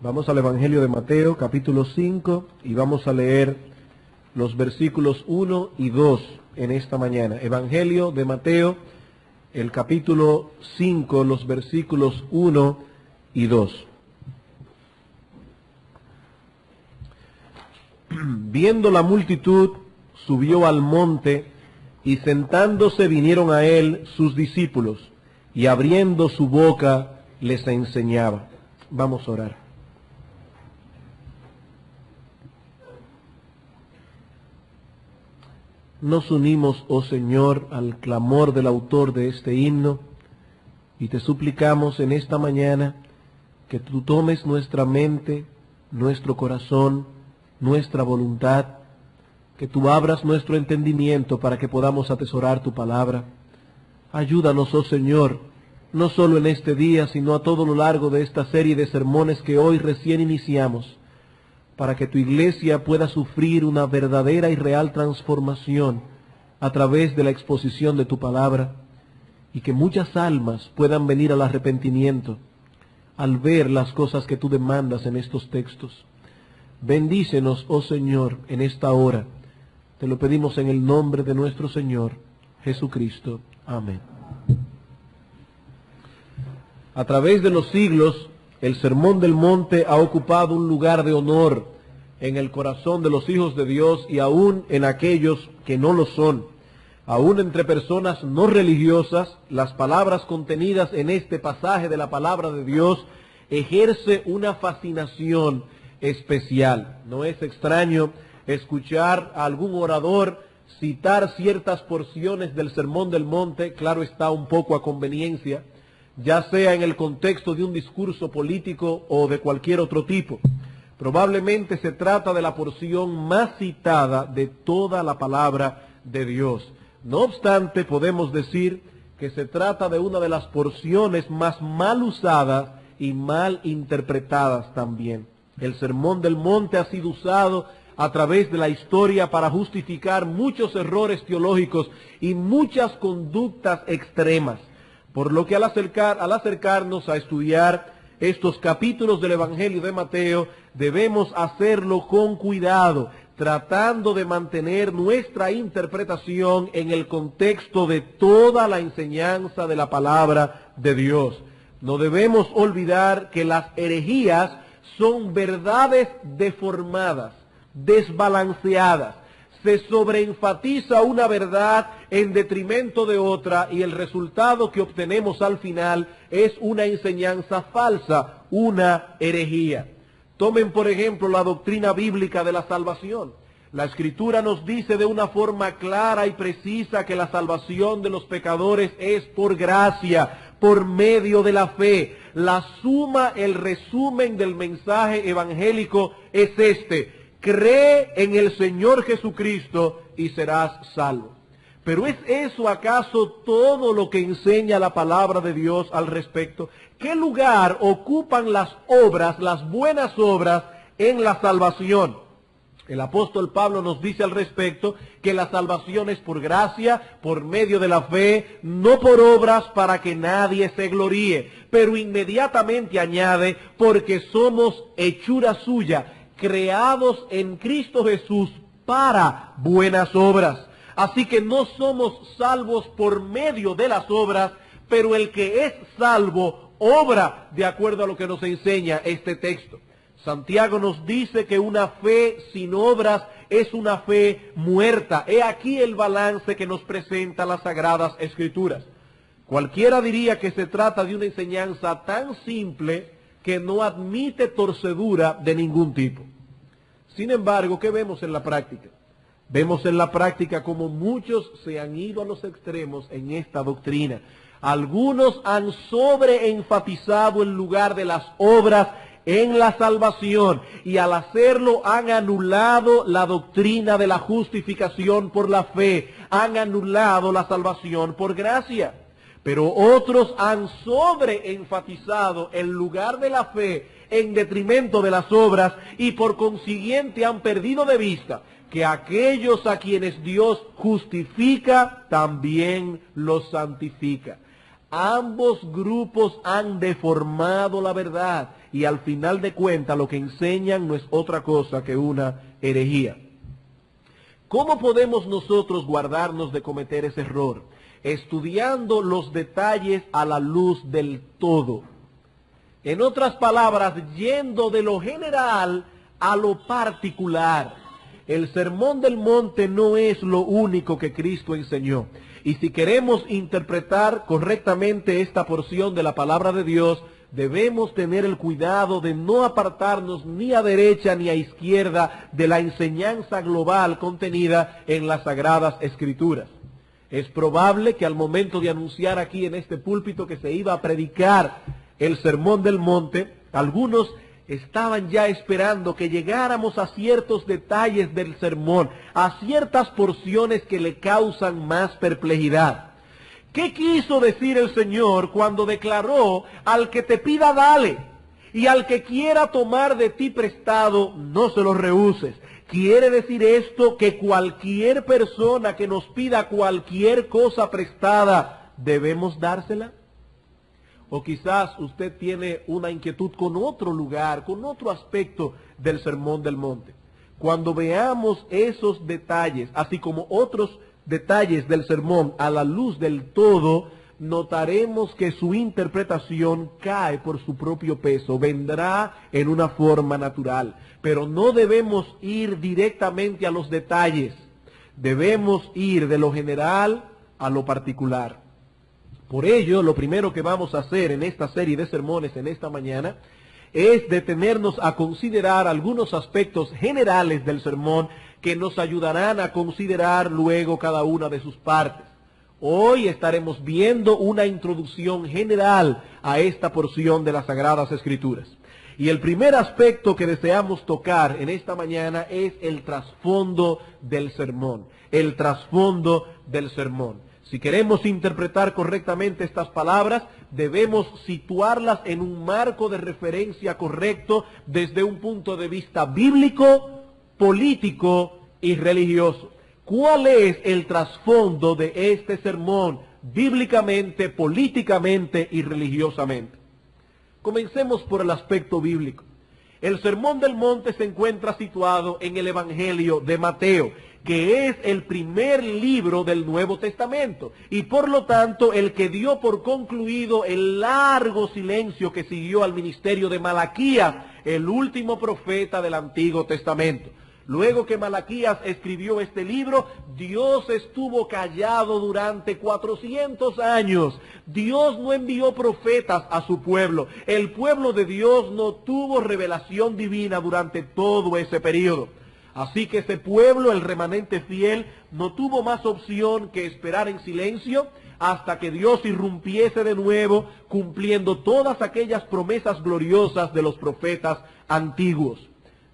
Vamos al Evangelio de Mateo, capítulo 5, y vamos a leer los versículos 1 y 2 en esta mañana. Evangelio de Mateo, el capítulo 5, los versículos 1 y 2. Viendo la multitud, subió al monte, y sentándose vinieron a él sus discípulos, y abriendo su boca les enseñaba. Vamos a orar. Nos unimos, oh Señor, al clamor del autor de este himno, y te suplicamos en esta mañana que tú tomes nuestra mente, nuestro corazón, nuestra voluntad, que tú abras nuestro entendimiento para que podamos atesorar tu palabra. Ayúdanos, oh Señor, no solo en este día, sino a todo lo largo de esta serie de sermones que hoy recién iniciamos, para que tu iglesia pueda sufrir una verdadera y real transformación a través de la exposición de tu palabra, y que muchas almas puedan venir al arrepentimiento al ver las cosas que tú demandas en estos textos. Bendícenos, oh Señor, en esta hora. Te lo pedimos en el nombre de nuestro Señor Jesucristo. Amén. A través de los siglos, el Sermón del Monte ha ocupado un lugar de honor en el corazón de los hijos de Dios y aún en aquellos que no lo son. Aún entre personas no religiosas, las palabras contenidas en este pasaje de la palabra de Dios ejerce una fascinación especial. No es extraño escuchar a algún orador citar ciertas porciones del Sermón del Monte, claro está, un poco a conveniencia, ya sea en el contexto de un discurso político o de cualquier otro tipo. Probablemente se trata de la porción más citada de toda la palabra de Dios. No obstante, podemos decir que se trata de una de las porciones más mal usadas y mal interpretadas también. El Sermón del Monte ha sido usado a través de la historia para justificar muchos errores teológicos y muchas conductas extremas. Por lo que al acercarnos a estudiar estos capítulos del Evangelio de Mateo, debemos hacerlo con cuidado, tratando de mantener nuestra interpretación en el contexto de toda la enseñanza de la palabra de Dios. No debemos olvidar que las herejías son verdades deformadas, desbalanceadas. Se sobreenfatiza una verdad en detrimento de otra y el resultado que obtenemos al final es una enseñanza falsa, una herejía. Tomen por ejemplo la doctrina bíblica de la salvación. La Escritura nos dice de una forma clara y precisa que la salvación de los pecadores es por gracia, por medio de la fe. La suma, el resumen del mensaje evangélico es este: cree en el Señor Jesucristo y serás salvo. Pero ¿es eso acaso todo lo que enseña la palabra de Dios al respecto? ¿Qué lugar ocupan las obras, las buenas obras, en la salvación? El apóstol Pablo nos dice al respecto que la salvación es por gracia, por medio de la fe, no por obras para que nadie se gloríe. Pero inmediatamente añade, porque somos hechura suya, creados en Cristo Jesús para buenas obras. Así que no somos salvos por medio de las obras, pero el que es salvo obra de acuerdo a lo que nos enseña este texto. Santiago nos dice que una fe sin obras es una fe muerta. He aquí el balance que nos presenta las Sagradas Escrituras. Cualquiera diría que se trata de una enseñanza tan simple que no admite torcedura de ningún tipo. Sin embargo, ¿qué vemos en la práctica? Vemos en la práctica como muchos se han ido a los extremos en esta doctrina. Algunos han sobreenfatizado el lugar de las obras en la salvación y al hacerlo han anulado la doctrina de la justificación por la fe, han anulado la salvación por gracia. Pero otros han sobreenfatizado el lugar de la fe en detrimento de las obras y por consiguiente han perdido de vista que aquellos a quienes Dios justifica también los santifica. Ambos grupos han deformado la verdad y al final de cuentas lo que enseñan no es otra cosa que una herejía. ¿Cómo podemos nosotros guardarnos de cometer ese error? Estudiando los detalles a la luz del todo. En otras palabras, yendo de lo general a lo particular. El Sermón del Monte no es lo único que Cristo enseñó. Y si queremos interpretar correctamente esta porción de la palabra de Dios, debemos tener el cuidado de no apartarnos ni a derecha ni a izquierda de la enseñanza global contenida en las Sagradas Escrituras. Es probable que al momento de anunciar aquí en este púlpito que se iba a predicar el Sermón del Monte, algunos estaban ya esperando que llegáramos a ciertos detalles del sermón, a ciertas porciones que le causan más perplejidad. ¿Qué quiso decir el Señor cuando declaró: al que te pida dale, y al que quiera tomar de ti prestado no se lo rehuses? ¿Quiere decir esto que cualquier persona que nos pida cualquier cosa prestada debemos dársela? O quizás usted tiene una inquietud con otro lugar, con otro aspecto del Sermón del Monte. Cuando veamos esos detalles, así como otros detalles del sermón a la luz del todo, notaremos que su interpretación cae por su propio peso, vendrá en una forma natural. Pero no debemos ir directamente a los detalles, debemos ir de lo general a lo particular. Por ello, lo primero que vamos a hacer en esta serie de sermones en esta mañana es detenernos a considerar algunos aspectos generales del sermón que nos ayudarán a considerar luego cada una de sus partes. Hoy estaremos viendo una introducción general a esta porción de las Sagradas Escrituras. Y el primer aspecto que deseamos tocar en esta mañana es el trasfondo del sermón. El trasfondo del sermón. Si queremos interpretar correctamente estas palabras, debemos situarlas en un marco de referencia correcto desde un punto de vista bíblico, político y religioso. ¿Cuál es el trasfondo de este sermón bíblicamente, políticamente y religiosamente? Comencemos por el aspecto bíblico. El Sermón del Monte se encuentra situado en el Evangelio de Mateo, que es el primer libro del Nuevo Testamento, y por lo tanto el que dio por concluido el largo silencio que siguió al ministerio de Malaquías, el último profeta del Antiguo Testamento. Luego que Malaquías escribió este libro, Dios estuvo callado durante 400 años. Dios no envió profetas a su pueblo. El pueblo de Dios no tuvo revelación divina durante todo ese periodo. Así que ese pueblo, el remanente fiel, no tuvo más opción que esperar en silencio hasta que Dios irrumpiese de nuevo, cumpliendo todas aquellas promesas gloriosas de los profetas antiguos.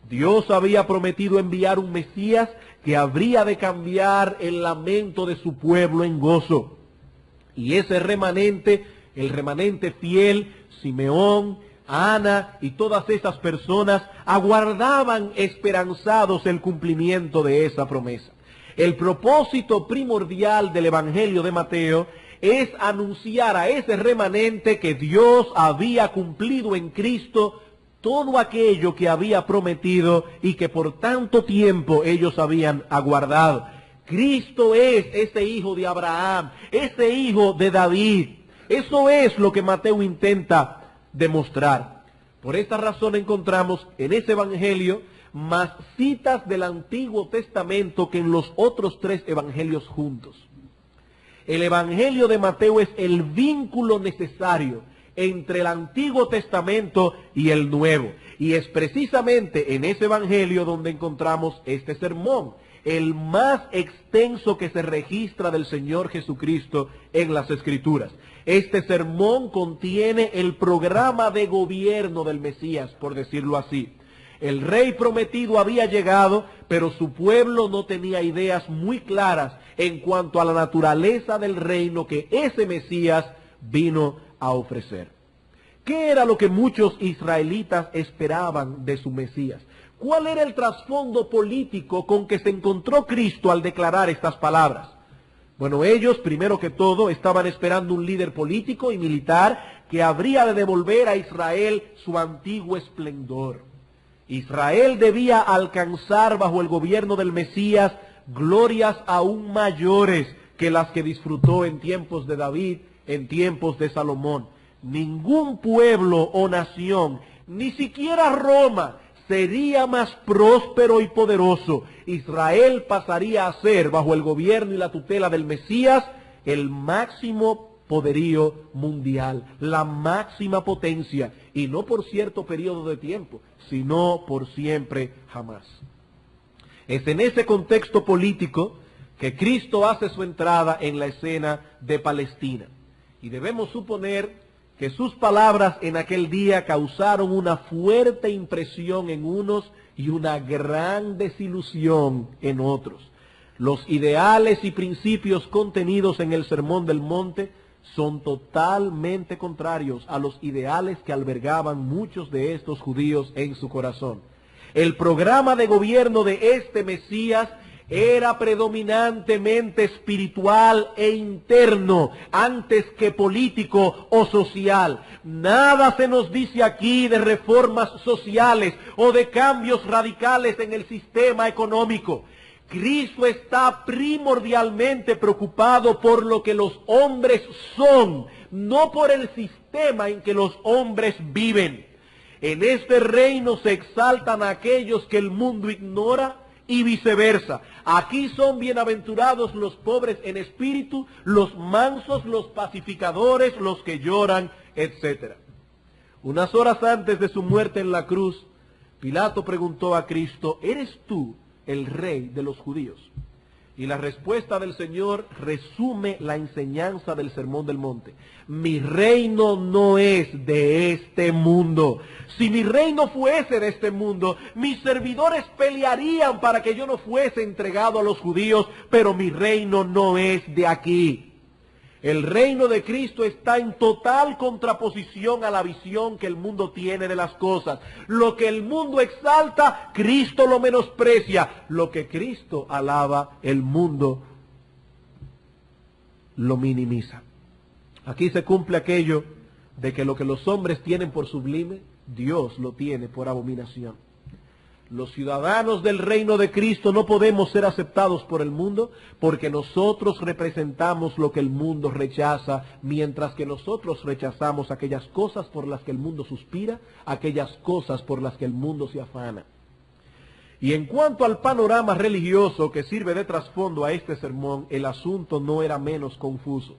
Dios había prometido enviar un Mesías que habría de cambiar el lamento de su pueblo en gozo. Y ese remanente, el remanente fiel, Simeón, Ana y todas esas personas aguardaban esperanzados el cumplimiento de esa promesa. El propósito primordial del Evangelio de Mateo es anunciar a ese remanente que Dios había cumplido en Cristo todo aquello que había prometido y que por tanto tiempo ellos habían aguardado. Cristo es ese hijo de Abraham, ese hijo de David. Eso es lo que Mateo intenta demostrar. Por esta razón encontramos en ese evangelio más citas del Antiguo Testamento que en los otros 3 evangelios juntos. El evangelio de Mateo es el vínculo necesario entre el Antiguo Testamento y el Nuevo. Y es precisamente en ese evangelio donde encontramos este sermón, el más extenso que se registra del Señor Jesucristo en las Escrituras. Este sermón contiene el programa de gobierno del Mesías, por decirlo así. El rey prometido había llegado, pero su pueblo no tenía ideas muy claras en cuanto a la naturaleza del reino que ese Mesías vino a ofrecer. ¿Qué era lo que muchos israelitas esperaban de su Mesías? ¿Cuál era el trasfondo político con que se encontró Cristo al declarar estas palabras? Bueno, ellos, primero que todo, estaban esperando un líder político y militar que habría de devolver a Israel su antiguo esplendor. Israel debía alcanzar bajo el gobierno del Mesías glorias aún mayores que las que disfrutó en tiempos de David, en tiempos de Salomón. Ningún pueblo o nación, ni siquiera Roma, sería más próspero y poderoso. Israel pasaría a ser, bajo el gobierno y la tutela del Mesías, el máximo poderío mundial, la máxima potencia, y no por cierto periodo de tiempo, sino por siempre jamás. Es en ese contexto político que Cristo hace su entrada en la escena de Palestina. Y debemos suponer que sus palabras en aquel día causaron una fuerte impresión en unos y una gran desilusión en otros. Los ideales y principios contenidos en el Sermón del Monte son totalmente contrarios a los ideales que albergaban muchos de estos judíos en su corazón. El programa de gobierno de este Mesías era predominantemente espiritual e interno antes que político o social. Nada se nos dice aquí de reformas sociales o de cambios radicales en el sistema económico. Cristo está primordialmente preocupado por lo que los hombres son, no por el sistema en que los hombres viven. En este reino se exaltan a aquellos que el mundo ignora y viceversa. Aquí son bienaventurados los pobres en espíritu, los mansos, los pacificadores, los que lloran, etc. Unas horas antes de su muerte en la cruz, Pilato preguntó a Cristo: ¿eres tú el rey de los judíos? Y la respuesta del Señor resume la enseñanza del Sermón del Monte. Mi reino no es de este mundo. Si mi reino fuese de este mundo, mis servidores pelearían para que yo no fuese entregado a los judíos, pero mi reino no es de aquí. El reino de Cristo está en total contraposición a la visión que el mundo tiene de las cosas. Lo que el mundo exalta, Cristo lo menosprecia. Lo que Cristo alaba, el mundo lo minimiza. Aquí se cumple aquello de que lo que los hombres tienen por sublime, Dios lo tiene por abominación. Los ciudadanos del reino de Cristo no podemos ser aceptados por el mundo porque nosotros representamos lo que el mundo rechaza, mientras que nosotros rechazamos aquellas cosas por las que el mundo suspira, aquellas cosas por las que el mundo se afana. Y en cuanto al panorama religioso que sirve de trasfondo a este sermón, el asunto no era menos confuso.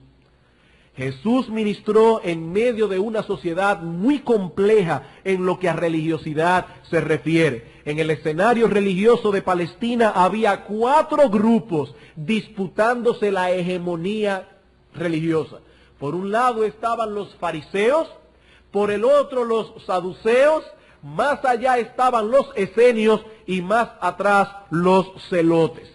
Jesús ministró en medio de una sociedad muy compleja en lo que a religiosidad se refiere. En el escenario religioso de Palestina había 4 grupos disputándose la hegemonía religiosa. Por un lado estaban los fariseos, por el otro los saduceos, más allá estaban los esenios y más atrás los celotes.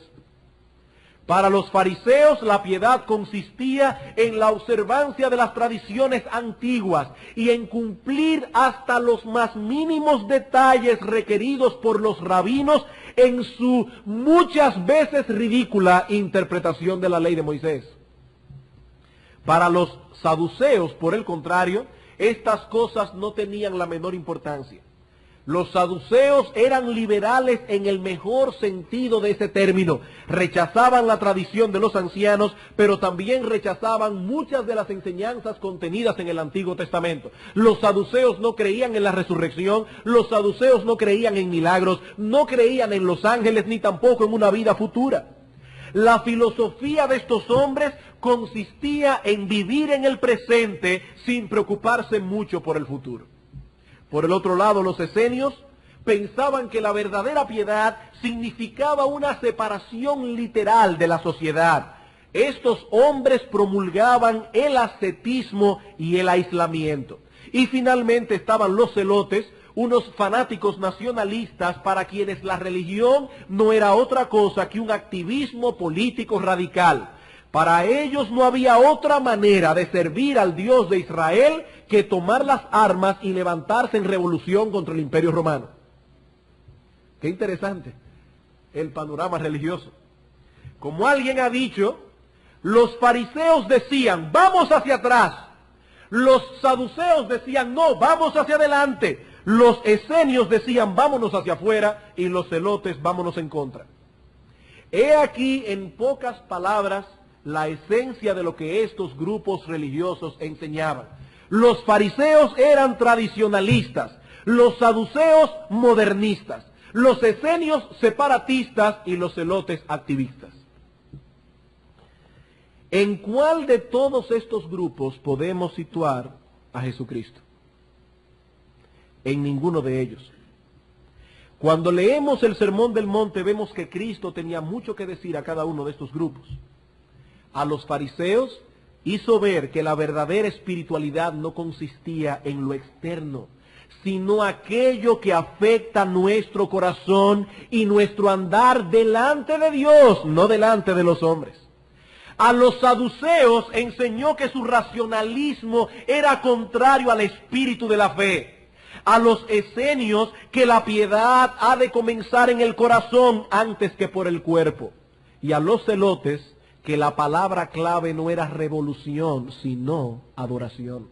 Para los fariseos la piedad consistía en la observancia de las tradiciones antiguas y en cumplir hasta los más mínimos detalles requeridos por los rabinos en su muchas veces ridícula interpretación de la ley de Moisés. Para los saduceos, por el contrario, estas cosas no tenían la menor importancia. Los saduceos eran liberales en el mejor sentido de ese término. Rechazaban la tradición de los ancianos, pero también rechazaban muchas de las enseñanzas contenidas en el Antiguo Testamento. Los saduceos no creían en la resurrección, los saduceos no creían en milagros, no creían en los ángeles, ni tampoco en una vida futura. La filosofía de estos hombres consistía en vivir en el presente sin preocuparse mucho por el futuro. Por el otro lado, los esenios pensaban que la verdadera piedad significaba una separación literal de la sociedad. Estos hombres promulgaban el ascetismo y el aislamiento. Y finalmente estaban los celotes, unos fanáticos nacionalistas para quienes la religión no era otra cosa que un activismo político radical. Para ellos no había otra manera de servir al Dios de Israel que tomar las armas y levantarse en revolución contra el Imperio Romano. Qué interesante el panorama religioso. Como alguien ha dicho, Los fariseos decían, vamos hacia atrás. Los saduceos decían, no, vamos hacia adelante. Los esenios decían, vámonos hacia afuera. Y los celotes, vámonos en contra. He aquí, en pocas palabras, la esencia de lo que estos grupos religiosos enseñaban. Los fariseos eran tradicionalistas, los saduceos modernistas, los esenios separatistas y los celotes activistas. ¿En cuál de todos estos grupos podemos situar a Jesucristo? En ninguno de ellos. Cuando leemos el Sermón del Monte vemos que Cristo tenía mucho que decir a cada uno de estos grupos. A los fariseos hizo ver que la verdadera espiritualidad no consistía en lo externo, sino aquello que afecta nuestro corazón y nuestro andar delante de Dios, no delante de los hombres. A los saduceos enseñó que su racionalismo era contrario al espíritu de la fe. A los esenios que la piedad ha de comenzar en el corazón antes que por el cuerpo. Y a los celotes que la palabra clave no era revolución, sino adoración.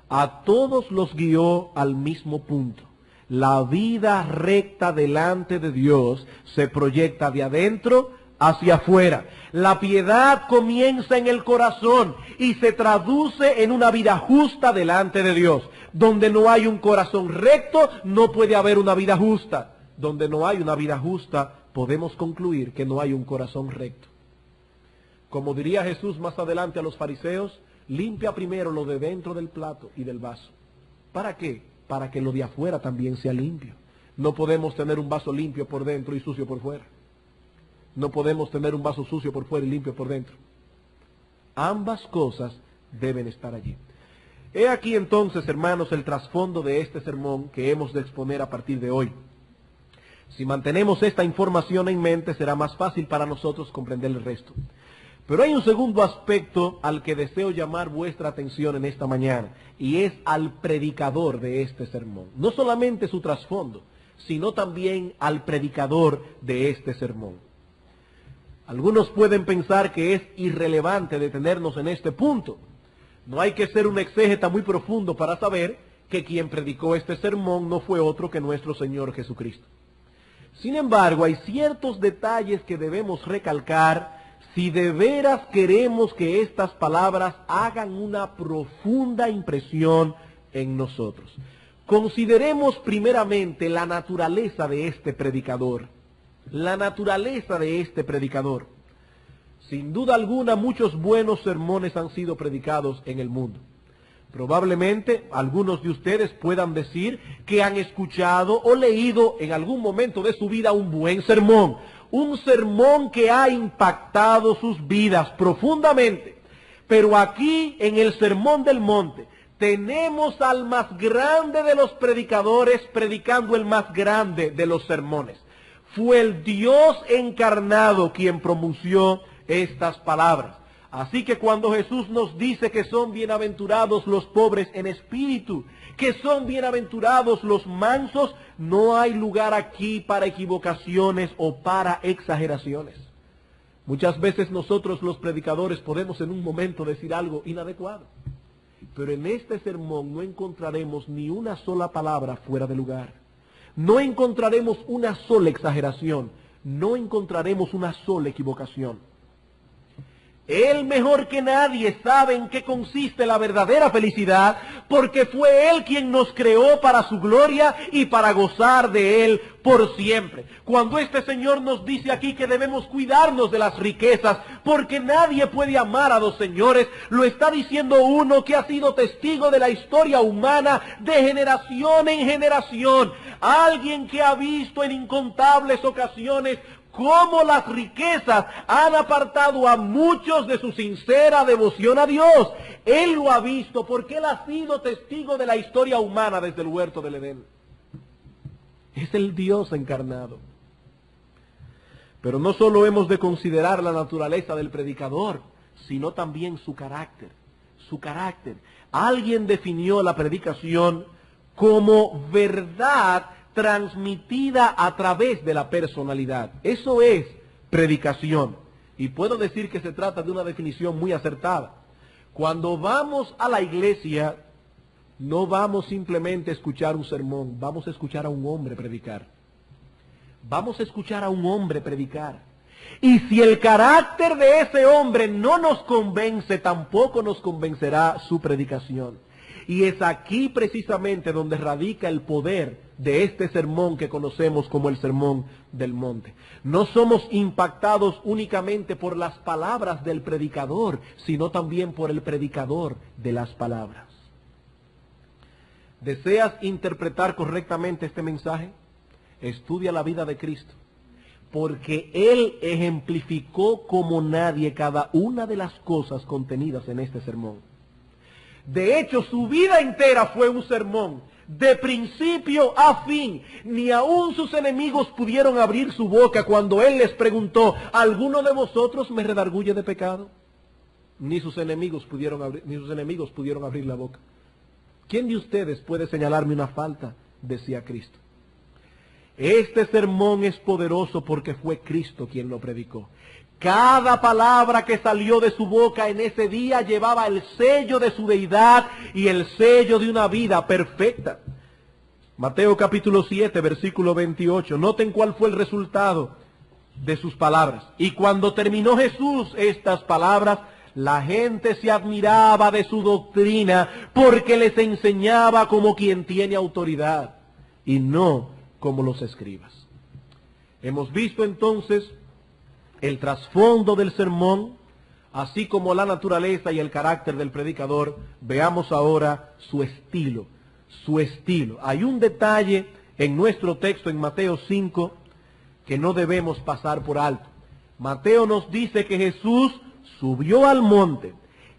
A todos los guió al mismo punto. La vida recta delante de Dios se proyecta de adentro hacia afuera. La piedad comienza en el corazón y se traduce en una vida justa delante de Dios. Donde no hay un corazón recto, no puede haber una vida justa. Donde no hay una vida justa, podemos concluir que no hay un corazón recto. Como diría Jesús más adelante a los fariseos, limpia primero lo de dentro del plato y del vaso. ¿Para qué? Para que lo de afuera también sea limpio. No podemos tener un vaso limpio por dentro y sucio por fuera. No podemos tener un vaso sucio por fuera y limpio por dentro. Ambas cosas deben estar allí. He aquí entonces, hermanos, el trasfondo de este sermón que hemos de exponer a partir de hoy. Si mantenemos esta información en mente, será más fácil para nosotros comprender el resto. Pero hay un segundo aspecto al que deseo llamar vuestra atención en esta mañana, y es al predicador de este sermón. No solamente su trasfondo, sino también al predicador de este sermón. Algunos pueden pensar que es irrelevante detenernos en este punto. No hay que ser un exégeta muy profundo para saber que quien predicó este sermón no fue otro que nuestro Señor Jesucristo. Sin embargo, hay ciertos detalles que debemos recalcar si de veras queremos que estas palabras hagan una profunda impresión en nosotros. Consideremos primeramente la naturaleza de este predicador. La naturaleza de este predicador. Sin duda alguna, muchos buenos sermones han sido predicados en el mundo. Probablemente algunos de ustedes puedan decir que han escuchado o leído en algún momento de su vida un buen sermón. Un sermón que ha impactado sus vidas profundamente. Pero aquí, en el Sermón del Monte, tenemos al más grande de los predicadores predicando el más grande de los sermones. Fue el Dios encarnado quien pronunció estas palabras. Así que cuando Jesús nos dice que son bienaventurados los pobres en espíritu, que son bienaventurados los mansos, no hay lugar aquí para equivocaciones o para exageraciones. Muchas veces nosotros los predicadores podemos en un momento decir algo inadecuado, pero en este sermón no encontraremos ni una sola palabra fuera de lugar. No encontraremos una sola exageración, no encontraremos una sola equivocación. Él mejor que nadie sabe en qué consiste la verdadera felicidad, porque fue Él quien nos creó para su gloria y para gozar de Él por siempre. Cuando este Señor nos dice aquí que debemos cuidarnos de las riquezas, porque nadie puede amar a dos señores, lo está diciendo uno que ha sido testigo de la historia humana de generación en generación. Alguien que ha visto en incontables ocasiones cómo las riquezas han apartado a muchos de su sincera devoción a Dios. Él lo ha visto porque Él ha sido testigo de la historia humana desde el huerto del Edén. Es el Dios encarnado. Pero no solo hemos de considerar la naturaleza del predicador, sino también su carácter. Su carácter. Alguien definió la predicación como verdad transmitida a través de la personalidad. Eso es predicación. Y puedo decir que se trata de una definición muy acertada. Cuando vamos a la iglesia, no vamos simplemente a escuchar un sermón, vamos a escuchar a un hombre predicar. Vamos a escuchar a un hombre predicar. Y si el carácter de ese hombre no nos convence, tampoco nos convencerá su predicación. Y es aquí precisamente donde radica el poder de este sermón que conocemos como el Sermón del Monte. No somos impactados únicamente por las palabras del predicador, sino también por el predicador de las palabras. ¿Deseas interpretar correctamente este mensaje? Estudia la vida de Cristo, porque Él ejemplificó como nadie cada una de las cosas contenidas en este sermón. De hecho, su vida entera fue un sermón, de principio a fin. Ni aun sus enemigos pudieron abrir su boca cuando Él les preguntó, ¿alguno de vosotros me redarguye de pecado? Ni sus enemigos pudieron abrir la boca. ¿Quién de ustedes puede señalarme una falta?, decía Cristo. Este sermón es poderoso porque fue Cristo quien lo predicó. Cada palabra que salió de su boca en ese día llevaba el sello de su deidad y el sello de una vida perfecta. Mateo capítulo 7, versículo 28. Noten cuál fue el resultado de sus palabras. Y cuando terminó Jesús estas palabras, la gente se admiraba de su doctrina porque les enseñaba como quien tiene autoridad y no como los escribas. Hemos visto entonces el trasfondo del sermón, así como la naturaleza y el carácter del predicador. Veamos ahora su estilo. Hay un detalle en nuestro texto en Mateo 5 que no debemos pasar por alto. Mateo nos dice que Jesús subió al monte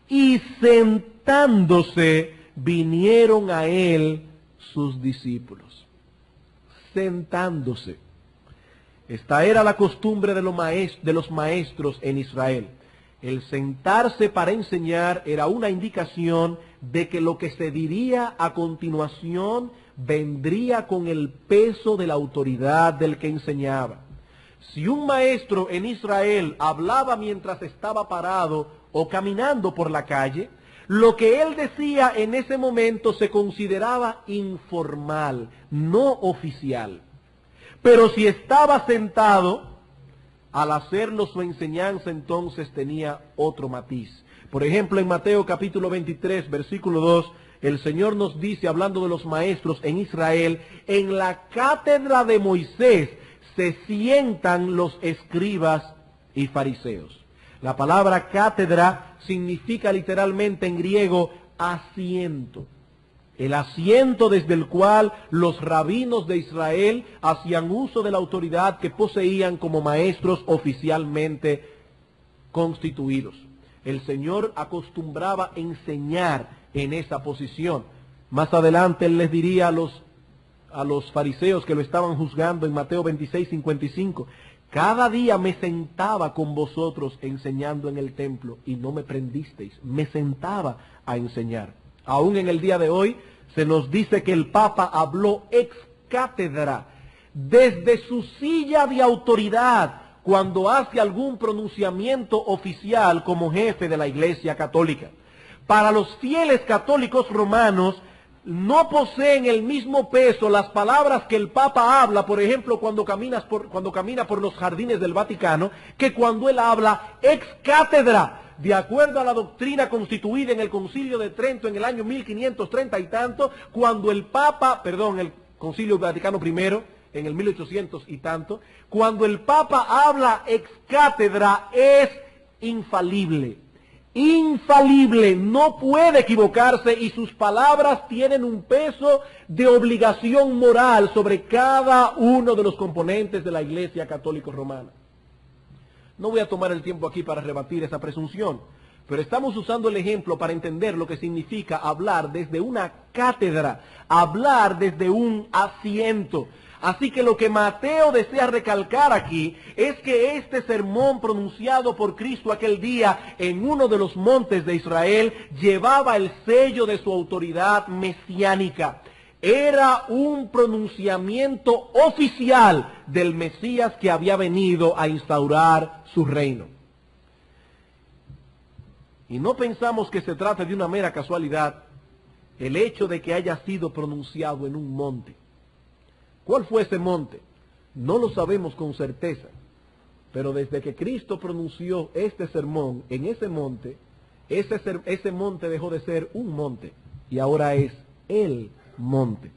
y sentándose vinieron a él sus discípulos. Sentándose. Esta era la costumbre de los maestros en Israel. El sentarse para enseñar era una indicación de que lo que se diría a continuación vendría con el peso de la autoridad del que enseñaba. Si un maestro en Israel hablaba mientras estaba parado o caminando por la calle, lo que él decía en ese momento se consideraba informal, no oficial. Pero si estaba sentado, al hacerlo su enseñanza entonces tenía otro matiz. Por ejemplo, en Mateo capítulo 23, versículo 2, el Señor nos dice, hablando de los maestros en Israel, en la cátedra de Moisés se sientan los escribas y fariseos. La palabra cátedra significa literalmente en griego asiento. El asiento desde el cual los rabinos de Israel hacían uso de la autoridad que poseían como maestros oficialmente constituidos. El Señor acostumbraba enseñar en esa posición. Más adelante Él les diría a los fariseos que lo estaban juzgando en Mateo 26, 55, cada día me sentaba con vosotros enseñando en el templo y no me prendisteis. Me sentaba a enseñar. Aún en el día de hoy se nos dice que el Papa habló ex cátedra, desde su silla de autoridad, cuando hace algún pronunciamiento oficial como jefe de la Iglesia Católica. Para los fieles católicos romanos, no poseen el mismo peso las palabras que el Papa habla, por ejemplo, cuando camina por los jardines del Vaticano, que cuando él habla ex cátedra, de acuerdo a la doctrina constituida en el Concilio de Trento en el año 1530 y tanto, cuando el Concilio Vaticano I, en el 1800 y tanto, cuando el Papa habla ex cátedra es infalible. Infalible, no puede equivocarse y sus palabras tienen un peso de obligación moral sobre cada uno de los componentes de la Iglesia Católica Romana. No voy a tomar el tiempo aquí para rebatir esa presunción, pero estamos usando el ejemplo para entender lo que significa hablar desde una cátedra, hablar desde un asiento. Así que lo que Mateo desea recalcar aquí es que este sermón pronunciado por Cristo aquel día en uno de los montes de Israel llevaba el sello de su autoridad mesiánica. Era un pronunciamiento oficial del Mesías que había venido a instaurar su reino. Y no pensamos que se trata de una mera casualidad el hecho de que haya sido pronunciado en un monte. ¿Cuál fue ese monte? No lo sabemos con certeza, pero desde que Cristo pronunció este sermón en ese monte, ese monte dejó de ser un monte y ahora es el monte.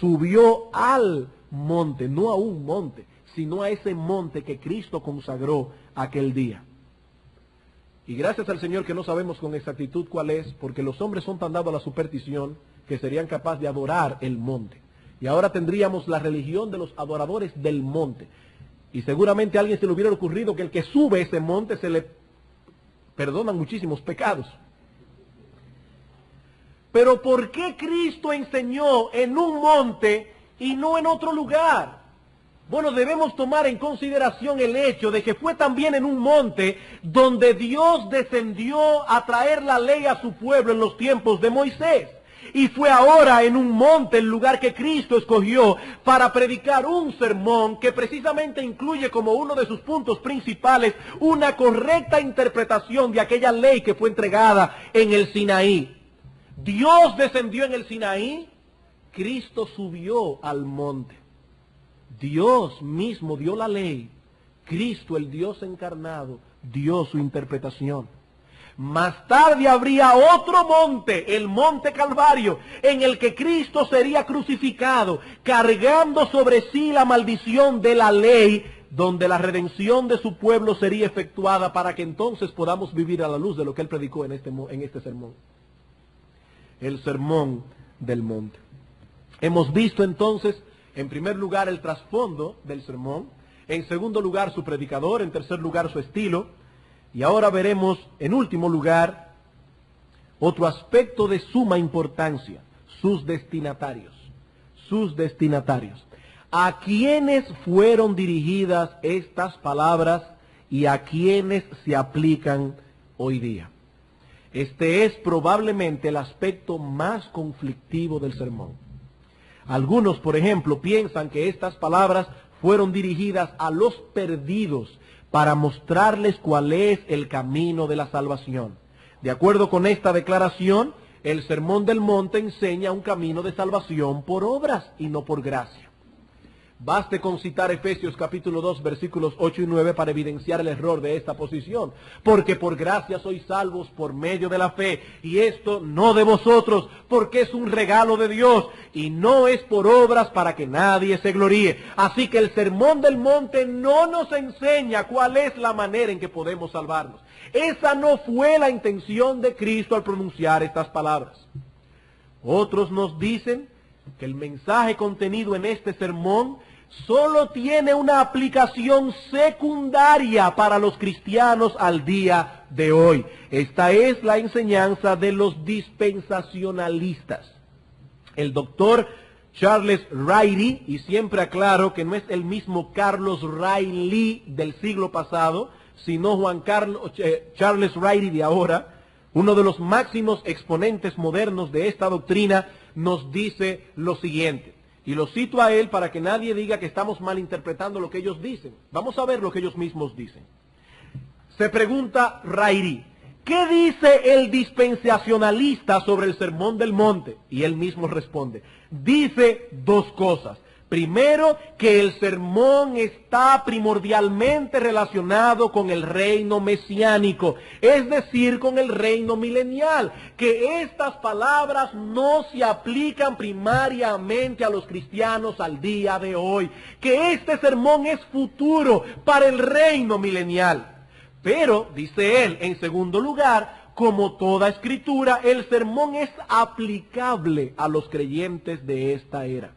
Subió al monte, no a un monte, sino a ese monte que Cristo consagró aquel día. Y gracias al Señor que no sabemos con exactitud cuál es, porque los hombres son tan dados a la superstición que serían capaces de adorar el monte. Y ahora tendríamos la religión de los adoradores del monte. Y seguramente a alguien se le hubiera ocurrido que el que sube ese monte se le perdonan muchísimos pecados. Pero ¿por qué Cristo enseñó en un monte y no en otro lugar? Bueno, debemos tomar en consideración el hecho de que fue también en un monte donde Dios descendió a traer la ley a su pueblo en los tiempos de Moisés. Y fue ahora en un monte el lugar que Cristo escogió para predicar un sermón que precisamente incluye como uno de sus puntos principales una correcta interpretación de aquella ley que fue entregada en el Sinaí. Dios descendió en el Sinaí, Cristo subió al monte. Dios mismo dio la ley, Cristo, el Dios encarnado, dio su interpretación. Más tarde habría otro monte, el monte Calvario, en el que Cristo sería crucificado, cargando sobre sí la maldición de la ley, donde la redención de su pueblo sería efectuada para que entonces podamos vivir a la luz de lo que él predicó en este sermón. El sermón del monte. Hemos visto entonces, en primer lugar, el trasfondo del sermón, en segundo lugar, su predicador, en tercer lugar, su estilo, y ahora veremos, en último lugar, otro aspecto de suma importancia, sus destinatarios. Sus destinatarios. ¿A quiénes fueron dirigidas estas palabras y a quiénes se aplican hoy día? Este es probablemente el aspecto más conflictivo del sermón. Algunos, por ejemplo, piensan que estas palabras fueron dirigidas a los perdidos para mostrarles cuál es el camino de la salvación. De acuerdo con esta declaración, el Sermón del Monte enseña un camino de salvación por obras y no por gracia. Baste con citar Efesios capítulo 2, versículos 8 y 9 para evidenciar el error de esta posición. Porque por gracia sois salvos por medio de la fe, y esto no de vosotros, porque es un regalo de Dios, y no es por obras para que nadie se gloríe. Así que el Sermón del Monte no nos enseña cuál es la manera en que podemos salvarnos. Esa no fue la intención de Cristo al pronunciar estas palabras. Otros nos dicen que el mensaje contenido en este sermón solo tiene una aplicación secundaria para los cristianos al día de hoy. Esta es la enseñanza de los dispensacionalistas. El doctor Charles Riley, y siempre aclaro que no es el mismo Carlos Riley del siglo pasado, sino Charles Riley de ahora, uno de los máximos exponentes modernos de esta doctrina, nos dice lo siguiente, y lo cito a él para que nadie diga que estamos malinterpretando lo que ellos dicen. Vamos a ver lo que ellos mismos dicen. Se pregunta Riley, ¿qué dice el dispensacionalista sobre el Sermón del Monte? Y él mismo responde, dice dos cosas. Primero, que el sermón está primordialmente relacionado con el reino mesiánico, es decir, con el reino milenial, que estas palabras no se aplican primariamente a los cristianos al día de hoy, que este sermón es futuro para el reino milenial. Pero, dice él, en segundo lugar, como toda escritura, el sermón es aplicable a los creyentes de esta era.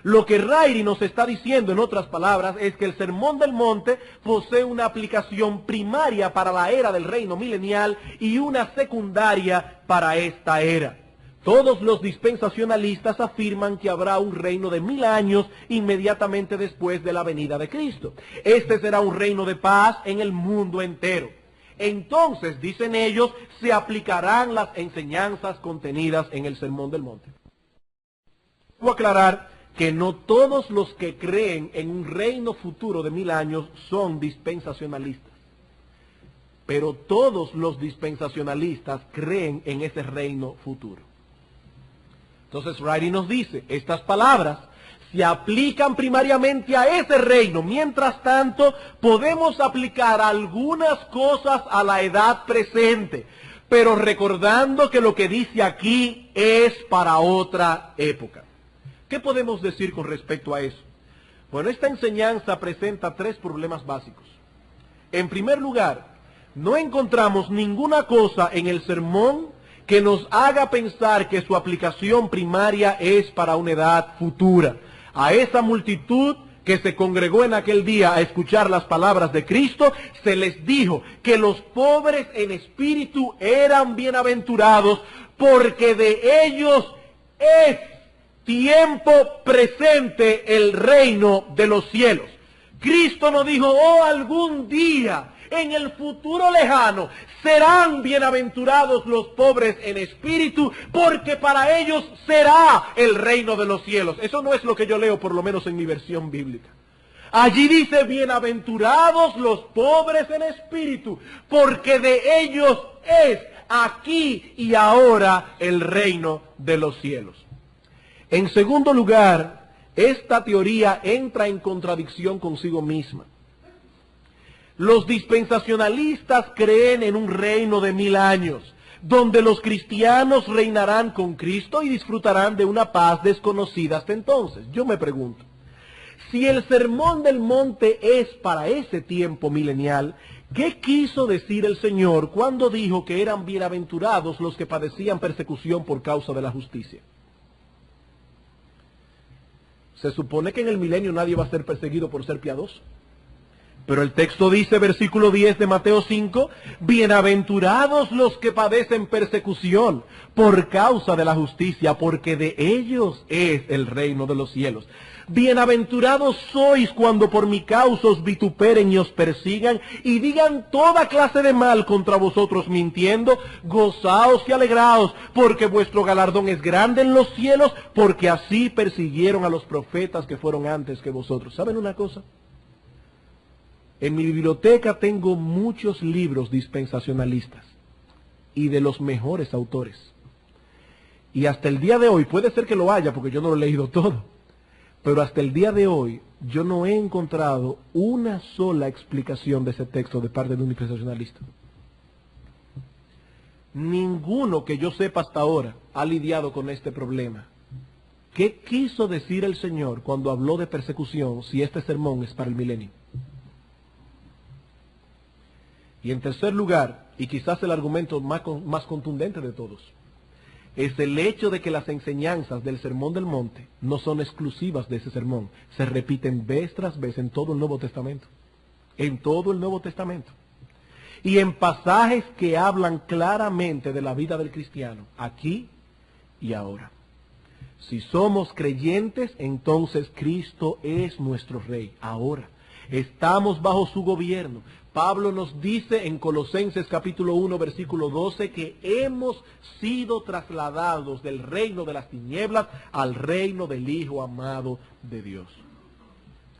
Lo que Riley nos está diciendo, en otras palabras, es que el Sermón del Monte posee una aplicación primaria para la era del reino milenial y una secundaria para esta era. Todos los dispensacionalistas afirman que habrá un reino de 1000 años inmediatamente después de la venida de Cristo. Este será un reino de paz en el mundo entero. Entonces, dicen ellos, se aplicarán las enseñanzas contenidas en el Sermón del Monte. Voy a aclarar que no todos los que creen en un reino futuro de 1000 años son dispensacionalistas. pero todos los dispensacionalistas creen en ese reino futuro. Entonces Wright nos dice, estas palabras se aplican primariamente a ese reino. Mientras tanto, podemos aplicar algunas cosas a la edad presente, pero recordando que lo que dice aquí es para otra época. ¿Qué podemos decir con respecto a eso? Bueno, esta enseñanza presenta tres problemas básicos. En primer lugar, no encontramos ninguna cosa en el sermón que nos haga pensar que su aplicación primaria es para una edad futura. A esa multitud que se congregó en aquel día a escuchar las palabras de Cristo, se les dijo que los pobres en espíritu eran bienaventurados porque de ellos es tiempo presente el reino de los cielos. Cristo no dijo, oh, algún día, en el futuro lejano, serán bienaventurados los pobres en espíritu, porque para ellos será el reino de los cielos. Eso no es lo que yo leo, por lo menos en mi versión bíblica. Allí dice, bienaventurados los pobres en espíritu, porque de ellos es aquí y ahora el reino de los cielos. En segundo lugar, esta teoría entra en contradicción consigo misma. Los dispensacionalistas creen en un reino de 1000 años, donde los cristianos reinarán con Cristo y disfrutarán de una paz desconocida hasta entonces. Yo me pregunto, si el sermón del monte es para ese tiempo milenial, ¿qué quiso decir el Señor cuando dijo que eran bienaventurados los que padecían persecución por causa de la justicia? Se supone que en el milenio nadie va a ser perseguido por ser piadoso. Pero el texto dice, versículo 10 de Mateo 5, bienaventurados los que padecen persecución por causa de la justicia, porque de ellos es el reino de los cielos. Bienaventurados sois cuando por mi causa os vituperen y os persigan y digan toda clase de mal contra vosotros mintiendo. Gozaos y alegraos, porque vuestro galardón es grande en los cielos, porque así persiguieron a los profetas que fueron antes que vosotros. ¿Saben una cosa? En mi biblioteca tengo muchos libros dispensacionalistas y de los mejores autores. Y hasta el día de hoy, puede ser que lo haya porque yo no lo he leído todo, pero hasta el día de hoy yo no he encontrado una sola explicación de ese texto de parte de un dispensacionalista. Ninguno que yo sepa hasta ahora ha lidiado con este problema. ¿Qué quiso decir el Señor cuando habló de persecución si este sermón es para el milenio? Y en tercer lugar, y quizás el argumento más contundente de todos, es el hecho de que las enseñanzas del Sermón del Monte no son exclusivas de ese sermón. Se repiten vez tras vez en todo el Nuevo Testamento. En todo el Nuevo Testamento. Y en pasajes que hablan claramente de la vida del cristiano, aquí y ahora. Si somos creyentes, entonces Cristo es nuestro Rey, ahora. Estamos bajo su gobierno. Pablo nos dice en Colosenses capítulo 1, versículo 12, que hemos sido trasladados del reino de las tinieblas al reino del Hijo amado de Dios.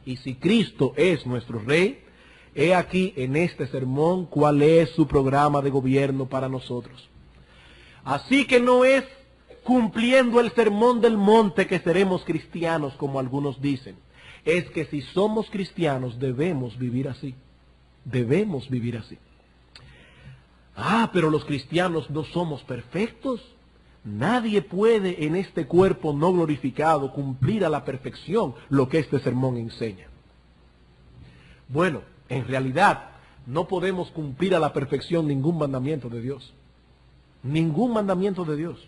Y si Cristo es nuestro Rey, he aquí en este sermón cuál es su programa de gobierno para nosotros. Así que no es cumpliendo el sermón del monte que seremos cristianos, como algunos dicen. Es que si somos cristianos debemos vivir así. Debemos vivir así. Pero los cristianos no somos perfectos. Nadie puede en este cuerpo no glorificado cumplir a la perfección lo que este sermón enseña. Bueno, en realidad no podemos cumplir a la perfección ningún mandamiento de Dios. Ningún mandamiento de Dios.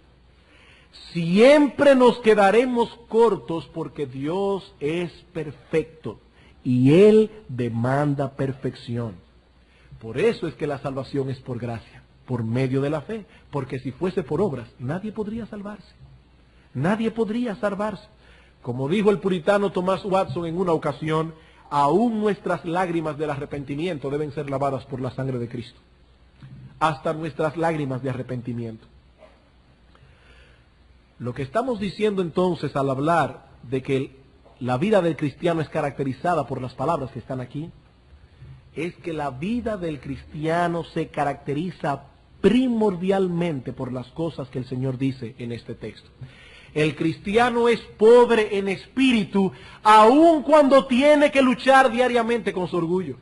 Siempre nos quedaremos cortos porque Dios es perfecto y Él demanda perfección. Por eso es que la salvación es por gracia, por medio de la fe, porque si fuese por obras, nadie podría salvarse. Nadie podría salvarse. Como dijo el puritano Thomas Watson en una ocasión, aún nuestras lágrimas del arrepentimiento deben ser lavadas por la sangre de Cristo. Hasta nuestras lágrimas de arrepentimiento. Lo que estamos diciendo entonces al hablar de que la vida del cristiano es caracterizada por las palabras que están aquí, es que la vida del cristiano se caracteriza primordialmente por las cosas que el Señor dice en este texto. El cristiano es pobre en espíritu, aun cuando tiene que luchar diariamente con su orgullo.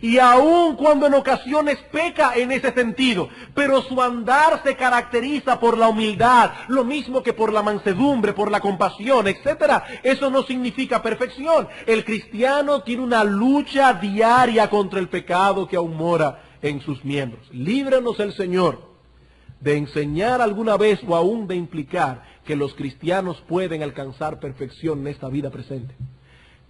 Y aun cuando en ocasiones peca en ese sentido, pero su andar se caracteriza por la humildad, lo mismo que por la mansedumbre, por la compasión, etcétera. Eso no significa perfección. El cristiano tiene una lucha diaria contra el pecado que aún mora en sus miembros. Líbranos el Señor de enseñar alguna vez o aún de implicar que los cristianos pueden alcanzar perfección en esta vida presente.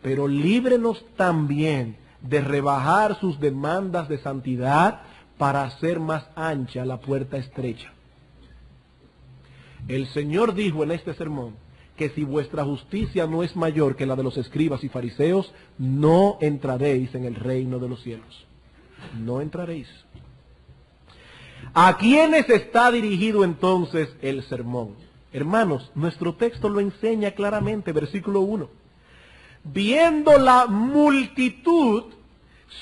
Pero líbrenos también de rebajar sus demandas de santidad para hacer más ancha la puerta estrecha. El Señor dijo en este sermón que si vuestra justicia no es mayor que la de los escribas y fariseos, no entraréis en el reino de los cielos. No entraréis. ¿A quiénes está dirigido entonces el sermón? Hermanos, nuestro texto lo enseña claramente, versículo 1. Viendo la multitud,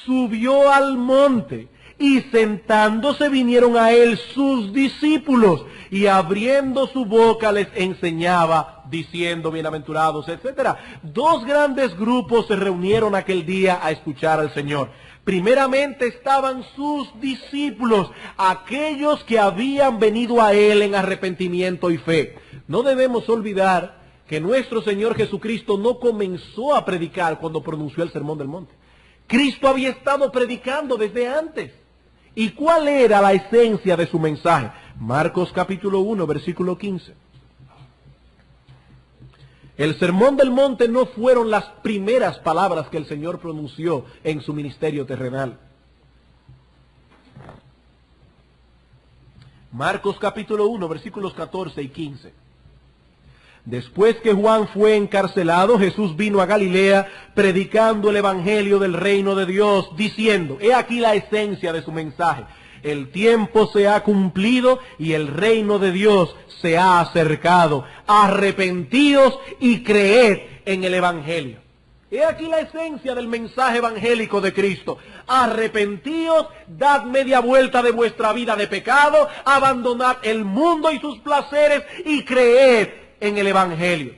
subió al monte, y sentándose vinieron a él sus discípulos, y abriendo su boca les enseñaba, diciendo, bienaventurados, etc. Dos grandes grupos se reunieron aquel día a escuchar al Señor. Primeramente estaban sus discípulos, aquellos que habían venido a él en arrepentimiento y fe. No debemos olvidar que nuestro Señor Jesucristo no comenzó a predicar cuando pronunció el Sermón del Monte. Cristo había estado predicando desde antes. ¿Y cuál era la esencia de su mensaje? Marcos capítulo 1, versículo 15. El Sermón del Monte no fueron las primeras palabras que el Señor pronunció en su ministerio terrenal. Marcos capítulo 1, versículos 14 y 15. Después que Juan fue encarcelado, Jesús vino a Galilea predicando el evangelio del reino de Dios, diciendo, he aquí la esencia de su mensaje, el tiempo se ha cumplido y el reino de Dios se ha acercado, arrepentíos y creed en el evangelio. He aquí la esencia del mensaje evangélico de Cristo. Arrepentíos, dad media vuelta de vuestra vida de pecado, abandonad el mundo y sus placeres y creed en el evangelio.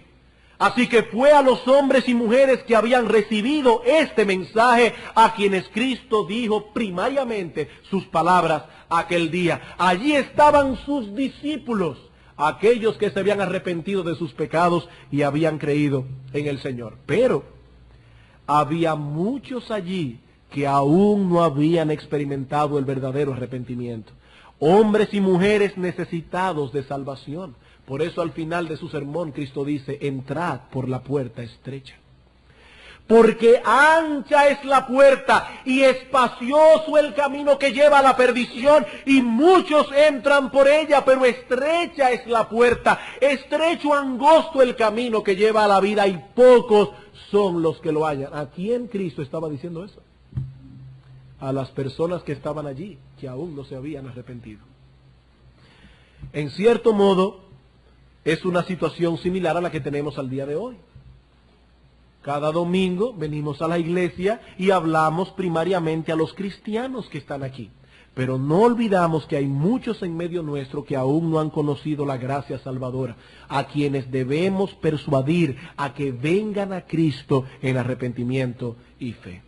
Así que fue a los hombres y mujeres que habían recibido este mensaje a quienes Cristo dijo primariamente sus palabras aquel día. Allí estaban sus discípulos, aquellos que se habían arrepentido de sus pecados y habían creído en el Señor. Pero había muchos allí que aún no habían experimentado el verdadero arrepentimiento. Hombres y mujeres necesitados de salvación. Por eso al final de su sermón Cristo dice, entrad por la puerta estrecha. Porque ancha es la puerta y espacioso el camino que lleva a la perdición y muchos entran por ella, pero estrecha es la puerta, estrecho, angosto el camino que lleva a la vida y pocos son los que lo hallan. ¿A quién Cristo estaba diciendo eso? A las personas que estaban allí, que aún no se habían arrepentido. En cierto modo, es una situación similar a la que tenemos al día de hoy. Cada domingo venimos a la iglesia y hablamos primariamente a los cristianos que están aquí. Pero no olvidamos que hay muchos en medio nuestro que aún no han conocido la gracia salvadora, a quienes debemos persuadir a que vengan a Cristo en arrepentimiento y fe.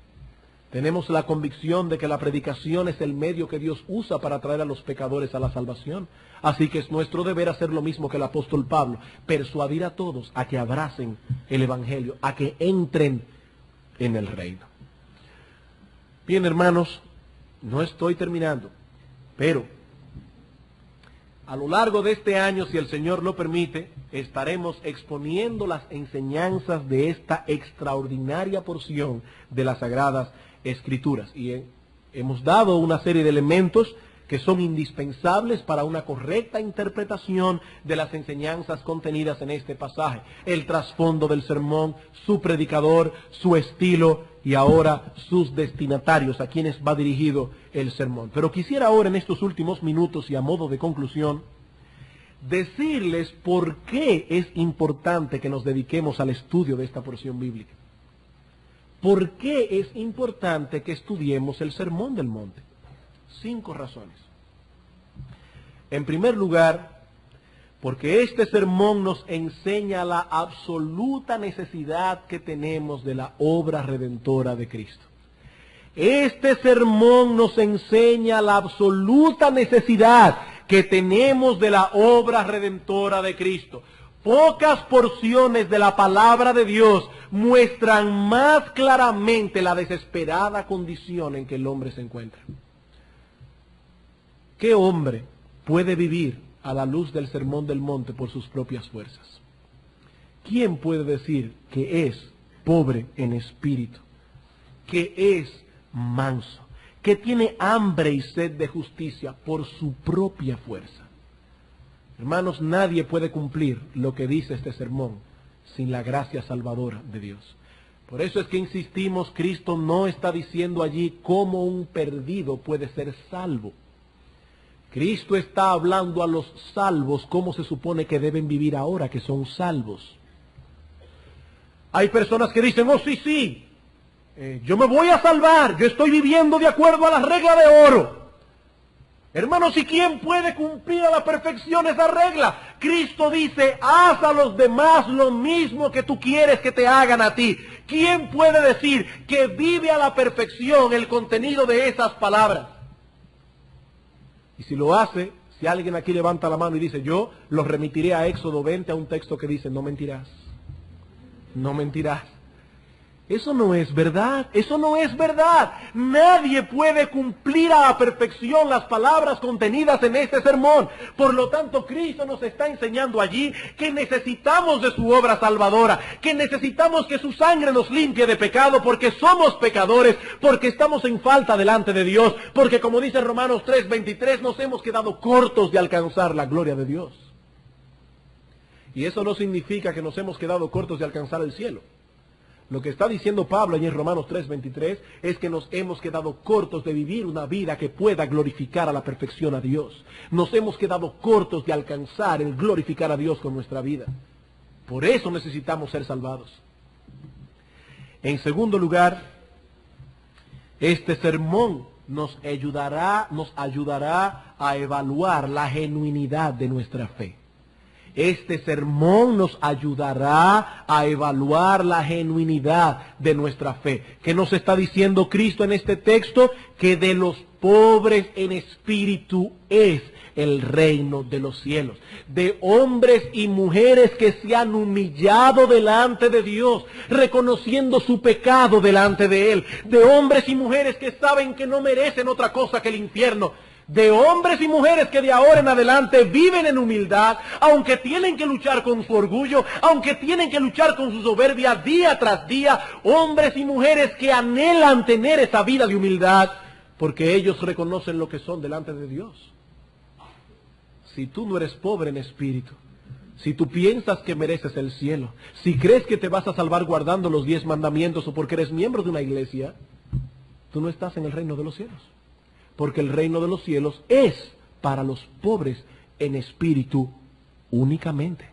Tenemos la convicción de que la predicación es el medio que Dios usa para traer a los pecadores a la salvación. Así que es nuestro deber hacer lo mismo que el apóstol Pablo, persuadir a todos a que abracen el evangelio, a que entren en el reino. Bien, hermanos, no estoy terminando, pero a lo largo de este año, si el Señor lo permite, estaremos exponiendo las enseñanzas de esta extraordinaria porción de las Sagradas Escrituras. Y hemos dado una serie de elementos que son indispensables para una correcta interpretación de las enseñanzas contenidas en este pasaje. El trasfondo del sermón, su predicador, su estilo y ahora sus destinatarios, a quienes va dirigido el sermón. Pero quisiera ahora en estos últimos minutos y a modo de conclusión, decirles por qué es importante que nos dediquemos al estudio de esta porción bíblica. ¿Por qué es importante que estudiemos el Sermón del Monte? 5 razones. En primer lugar, porque este sermón nos enseña la absoluta necesidad que tenemos de la obra redentora de Cristo. Este sermón nos enseña la absoluta necesidad que tenemos de la obra redentora de Cristo. Pocas porciones de la palabra de Dios muestran más claramente la desesperada condición en que el hombre se encuentra. ¿Qué hombre puede vivir a la luz del Sermón del Monte por sus propias fuerzas? ¿Quién puede decir que es pobre en espíritu, que es manso, que tiene hambre y sed de justicia por su propia fuerza? Hermanos, nadie puede cumplir lo que dice este sermón sin la gracia salvadora de Dios. Por eso es que insistimos, Cristo no está diciendo allí cómo un perdido puede ser salvo. Cristo está hablando a los salvos cómo se supone que deben vivir ahora que son salvos. Hay personas que dicen, oh sí, yo me voy a salvar, yo estoy viviendo de acuerdo a la regla de oro. Hermanos, ¿y quién puede cumplir a la perfección esa regla? Cristo dice, haz a los demás lo mismo que tú quieres que te hagan a ti. ¿Quién puede decir que vive a la perfección el contenido de esas palabras? Y si lo hace, si alguien aquí levanta la mano y dice, yo los remitiré a Éxodo 20, a un texto que dice, no mentirás. No mentirás. Eso no es verdad, eso no es verdad. Nadie puede cumplir a la perfección las palabras contenidas en este sermón. Por lo tanto, Cristo nos está enseñando allí que necesitamos de su obra salvadora, que necesitamos que su sangre nos limpie de pecado porque somos pecadores, porque estamos en falta delante de Dios, porque como dice Romanos 3:23, nos hemos quedado cortos de alcanzar la gloria de Dios. Y eso no significa que nos hemos quedado cortos de alcanzar el cielo. Lo que está diciendo Pablo allí en Romanos 3:23 es que nos hemos quedado cortos de vivir una vida que pueda glorificar a la perfección a Dios. Nos hemos quedado cortos de alcanzar el glorificar a Dios con nuestra vida. Por eso necesitamos ser salvados. En segundo lugar, este sermón nos ayudará a evaluar la genuinidad de nuestra fe. Este sermón nos ayudará a evaluar la genuinidad de nuestra fe. ¿Qué nos está diciendo Cristo en este texto? Que de los pobres en espíritu es el reino de los cielos. De hombres y mujeres que se han humillado delante de Dios, reconociendo su pecado delante de Él. De hombres y mujeres que saben que no merecen otra cosa que el infierno. De hombres y mujeres que de ahora en adelante viven en humildad, aunque tienen que luchar con su orgullo, aunque tienen que luchar con su soberbia día tras día, hombres y mujeres que anhelan tener esa vida de humildad, porque ellos reconocen lo que son delante de Dios. Si tú no eres pobre en espíritu, si tú piensas que mereces el cielo, si crees que te vas a salvar guardando los 10 mandamientos o porque eres miembro de una iglesia, tú no estás en el reino de los cielos. Porque el reino de los cielos es para los pobres en espíritu únicamente.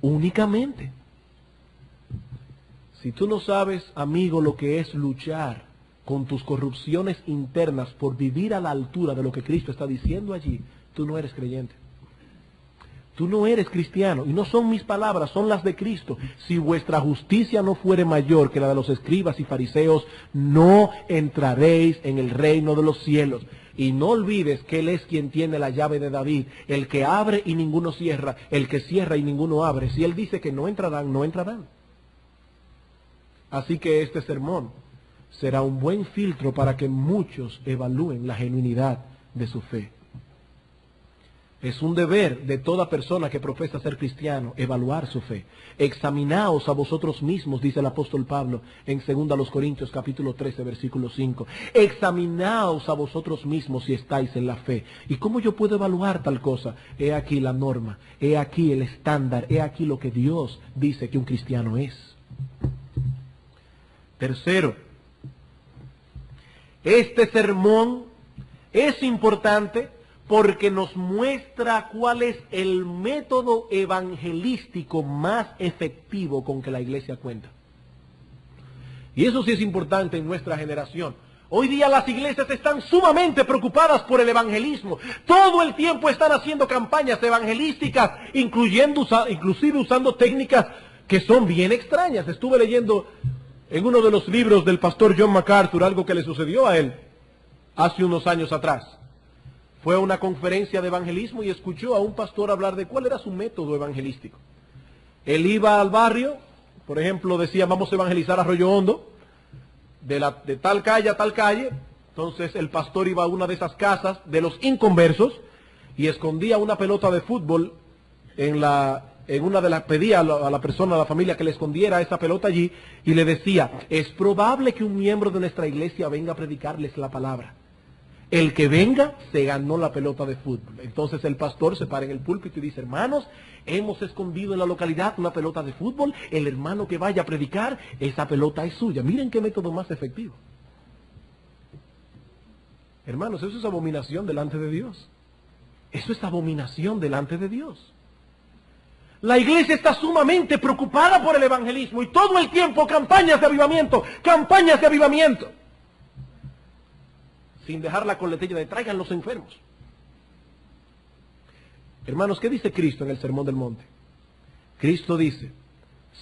Únicamente. Si tú no sabes, amigo, lo que es luchar con tus corrupciones internas por vivir a la altura de lo que Cristo está diciendo allí, tú no eres creyente. Tú no eres cristiano, y no son mis palabras, son las de Cristo. Si vuestra justicia no fuere mayor que la de los escribas y fariseos, no entraréis en el reino de los cielos. Y no olvides que Él es quien tiene la llave de David, el que abre y ninguno cierra, el que cierra y ninguno abre. Si Él dice que no entrarán, no entrarán. Así que este sermón será un buen filtro para que muchos evalúen la genuinidad de su fe. Es un deber de toda persona que profesa ser cristiano evaluar su fe. Examinaos a vosotros mismos, dice el apóstol Pablo en 2 Corintios capítulo 13, versículo 5. Examinaos a vosotros mismos si estáis en la fe. ¿Y cómo yo puedo evaluar tal cosa? He aquí la norma, he aquí el estándar, he aquí lo que Dios dice que un cristiano es. Tercero, este sermón es importante porque nos muestra cuál es el método evangelístico más efectivo con que la iglesia cuenta. Y eso sí es importante en nuestra generación. Hoy día las iglesias están sumamente preocupadas por el evangelismo. Todo el tiempo están haciendo campañas evangelísticas, inclusive usando técnicas que son bien extrañas. Estuve leyendo en uno de los libros del pastor John MacArthur algo que le sucedió a él hace unos años atrás. Fue a una conferencia de evangelismo y escuchó a un pastor hablar de cuál era su método evangelístico. Él iba al barrio, por ejemplo, decía, vamos a evangelizar Arroyo Hondo, de tal calle a tal calle. Entonces el pastor iba a una de esas casas de los inconversos y escondía una pelota de fútbol pedía a la persona, a la familia, que le escondiera esa pelota allí y le decía, es probable que un miembro de nuestra iglesia venga a predicarles la palabra. El que venga se ganó la pelota de fútbol. Entonces el pastor se para en el púlpito y dice, hermanos, hemos escondido en la localidad una pelota de fútbol, el hermano que vaya a predicar, esa pelota es suya. Miren qué método más efectivo. Hermanos, eso es abominación delante de Dios. Eso es abominación delante de Dios. La iglesia está sumamente preocupada por el evangelismo y todo el tiempo campañas de avivamiento, sin dejar la coletilla de traigan los enfermos. Hermanos, ¿qué dice Cristo en el Sermón del Monte? Cristo dice,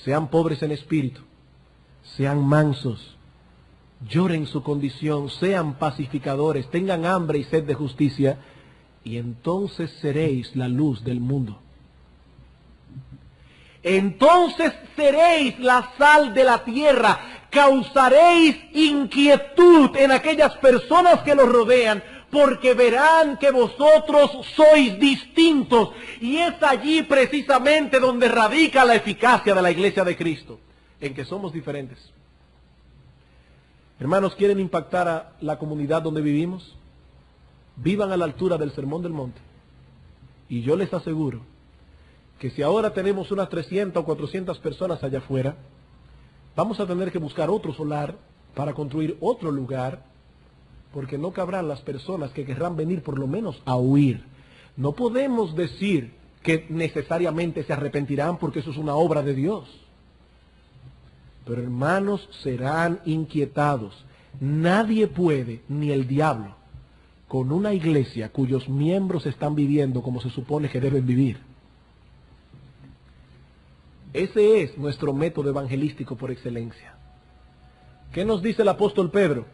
sean pobres en espíritu, sean mansos, lloren su condición, sean pacificadores, tengan hambre y sed de justicia, y entonces seréis la luz del mundo. Entonces seréis la sal de la tierra, causaréis inquietud en aquellas personas que los rodean, porque verán que vosotros sois distintos, y es allí precisamente donde radica la eficacia de la iglesia de Cristo, en que somos diferentes. Hermanos, ¿quieren impactar a la comunidad donde vivimos? Vivan a la altura del Sermón del Monte, y yo les aseguro que si ahora tenemos unas 300 o 400 personas allá afuera, vamos a tener que buscar otro solar para construir otro lugar, porque no cabrán las personas que querrán venir por lo menos a oír. No podemos decir que necesariamente se arrepentirán porque eso es una obra de Dios. Pero hermanos, serán inquietados. Nadie puede, ni el diablo, con una iglesia cuyos miembros están viviendo como se supone que deben vivir. Ese es nuestro método evangelístico por excelencia. ¿Qué nos dice el apóstol Pedro?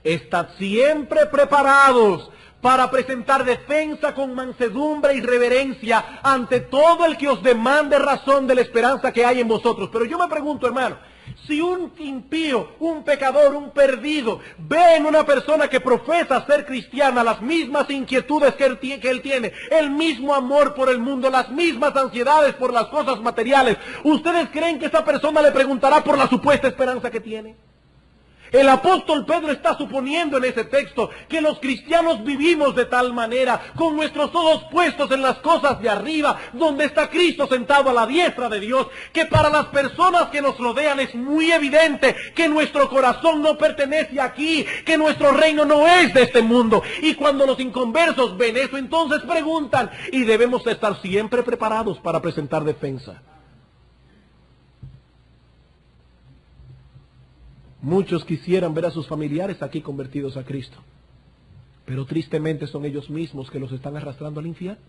Estad siempre preparados para presentar defensa con mansedumbre y reverencia ante todo el que os demande razón de la esperanza que hay en vosotros. Pero yo me pregunto, hermano, si un impío, un pecador, un perdido, ve en una persona que profesa ser cristiana las mismas inquietudes que él tiene, el mismo amor por el mundo, las mismas ansiedades por las cosas materiales, ¿ustedes creen que esa persona le preguntará por la supuesta esperanza que tiene? El apóstol Pedro está suponiendo en ese texto que los cristianos vivimos de tal manera, con nuestros ojos puestos en las cosas de arriba, donde está Cristo sentado a la diestra de Dios, que para las personas que nos rodean es muy evidente que nuestro corazón no pertenece aquí, que nuestro reino no es de este mundo. Y cuando los inconversos ven eso, entonces preguntan, y debemos estar siempre preparados para presentar defensa. Muchos quisieran ver a sus familiares aquí convertidos a Cristo, pero tristemente son ellos mismos que los están arrastrando al infierno.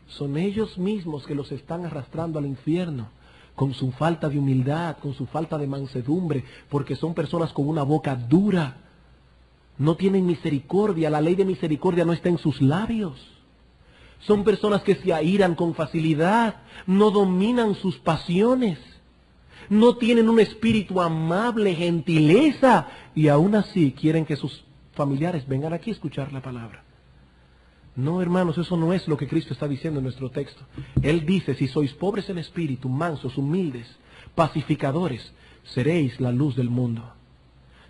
Son ellos mismos que los están arrastrando al infierno, con su falta de humildad, con su falta de mansedumbre, porque son personas con una boca dura. No tienen misericordia, la ley de misericordia no está en sus labios. Son personas que se airan con facilidad, no dominan sus pasiones. No tienen un espíritu amable, gentileza, y aún así quieren que sus familiares vengan aquí a escuchar la palabra. No, hermanos, eso no es lo que Cristo está diciendo en nuestro texto. Él dice, si sois pobres en espíritu, mansos, humildes, pacificadores, seréis la luz del mundo.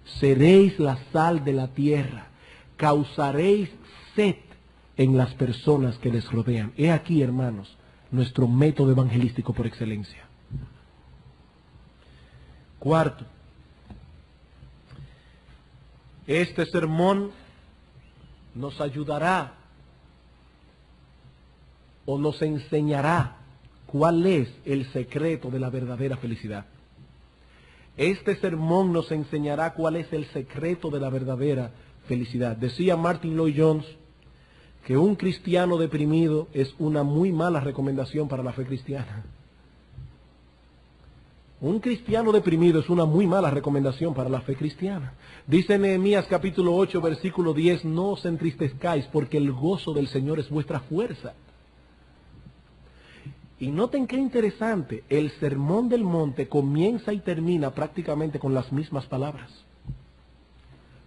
Seréis la sal de la tierra. Causaréis sed en las personas que les rodean. He aquí, hermanos, nuestro método evangelístico por excelencia. Cuarto, este sermón nos ayudará o nos enseñará cuál es el secreto de la verdadera felicidad. Este sermón nos enseñará cuál es el secreto de la verdadera felicidad. Decía Martin Lloyd-Jones que un cristiano deprimido es una muy mala recomendación para la fe cristiana. Un cristiano deprimido es una muy mala recomendación para la fe cristiana. Dice Nehemías capítulo 8, versículo 10, no os entristezcáis porque el gozo del Señor es vuestra fuerza. Y noten qué interesante, el sermón del monte comienza y termina prácticamente con las mismas palabras.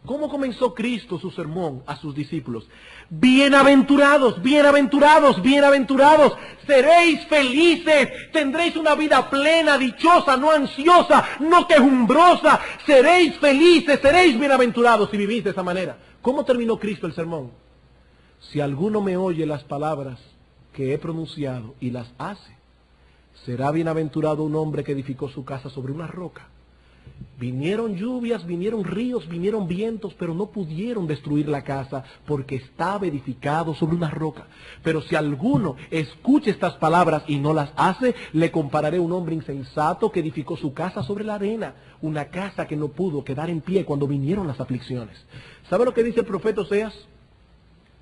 ¿Cómo comenzó Cristo su sermón a sus discípulos? Bienaventurados, bienaventurados, bienaventurados, seréis felices, tendréis una vida plena, dichosa, no ansiosa, no quejumbrosa, seréis felices, seréis bienaventurados si vivís de esa manera. ¿Cómo terminó Cristo el sermón? Si alguno me oye las palabras que he pronunciado y las hace, será bienaventurado un hombre que edificó su casa sobre una roca. Vinieron lluvias, vinieron ríos, vinieron vientos, pero no pudieron destruir la casa porque estaba edificado sobre una roca. Pero si alguno escucha estas palabras y no las hace, le compararé a un hombre insensato que edificó su casa sobre la arena, una casa que no pudo quedar en pie cuando vinieron las aflicciones. ¿Sabe lo que dice el profeta Oseas?